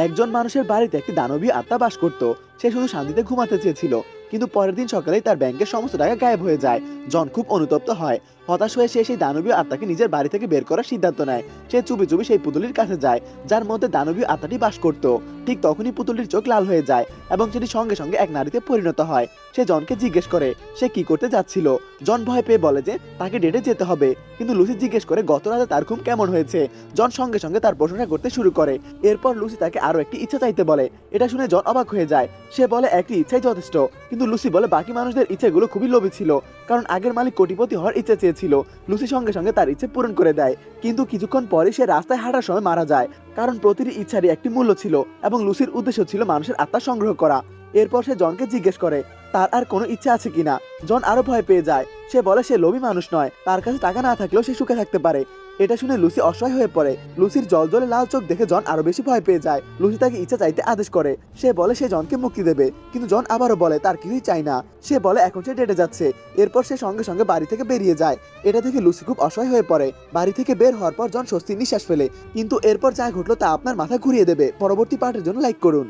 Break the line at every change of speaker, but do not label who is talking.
একজন মানুষের বাড়িতে একটি দানবীয় আত্মা বাস করত। সে শুধু শান্তিতে ঘুমাতে চেয়েছিল, কিন্তু পরের দিন সকালেই তার ব্যাংকের সমস্ত টাকা গায়েব হয়ে যায়। জন খুব অনুতপ্ত হয়। হতাশ হয়ে সে সেই দানবীয় আত্মাকে নিজের বাড়ি থেকে বের করার সিদ্ধান্ত নেয়। সে চুপি চুপি সেই পুতুলির কাছে যায়, যার মধ্যে দানবীয় আত্মাটি বাস করত। ঠিক তখনই পুতুলটির চোখ লাল হয়ে যায় এবং সেটি সঙ্গে সঙ্গে এক নারীতে পরিণত হয়। সে জনকে জিজ্ঞেস করে সে কি করতে যাচ্ছিল। জন ভয় পেয়ে বলে যে তাকে ডেটে যেতে হবে, কিন্তু লুসি জিজ্ঞেস করে গত রাতে তার ঘুম কেমন হয়েছে। জন সঙ্গে সঙ্গে তার প্রশংসা করতে শুরু করে। এরপর লুসি তাকে আরো একটি ইচ্ছা চাইতে বলে। এটা শুনে জন অবাক হয়ে যায়। সে বলে একটি ইচ্ছাই যথেষ্ট, কিন্তু লুসি বলে বাকি মানুষদের ইচ্ছেগুলো খুবই লোভী ছিল, কারণ আগের মালিক কোটিপতি হওয়ার ইচ্ছে চেয়েছিল। লুসি সঙ্গে সঙ্গে তার ইচ্ছে পূরণ করে দেয়, কিন্তু কিছুক্ষণ পরে সে রাস্তায় হাঁটার সময় মারা যায়, কারণ প্রতিটি ইচ্ছারই একটি মূল্য ছিল এবং লুসির উদ্দেশ্য ছিল মানুষের আত্মা সংগ্রহ করা। এরপর সে জনকে জিজ্ঞেস করে তার আর কোনো ইচ্ছা আছে কিনা। জন আরো ভয় পেয়ে যায়। সে বলে সে লোভী মানুষ নয়, তার কাছে টাকা না থাকলেও সে সুখে থাকতে পারে। এটা শুনে লুসি অসহায় হয়ে পড়ে। লুসির জলজলে লাল চোখ দেখে জন আরো বেশি ভয় পেয়ে যায়। লুসি তাকে ইচ্ছা চাইতে আদেশ করে। সে বলে সে জনকে মুক্তি দেবে, কিন্তু জন আবারও বলে তার কিছুই চাই না। সে বলে এখন সে ডেটে যাচ্ছে। এরপর সে সঙ্গে সঙ্গে বাড়ি থেকে বেরিয়ে যায়। এটা দেখে লুসি খুব অসহায় হয়ে পড়ে। বাড়ি থেকে বের হওয়ার পর জন স্বস্তির নিঃশ্বাস ফেলে। কিন্তু এরপর যা ঘটলো তা আপনার মাথা ঘুরিয়ে দেবে। পরবর্তী পার্টের জন্য লাইক করুন।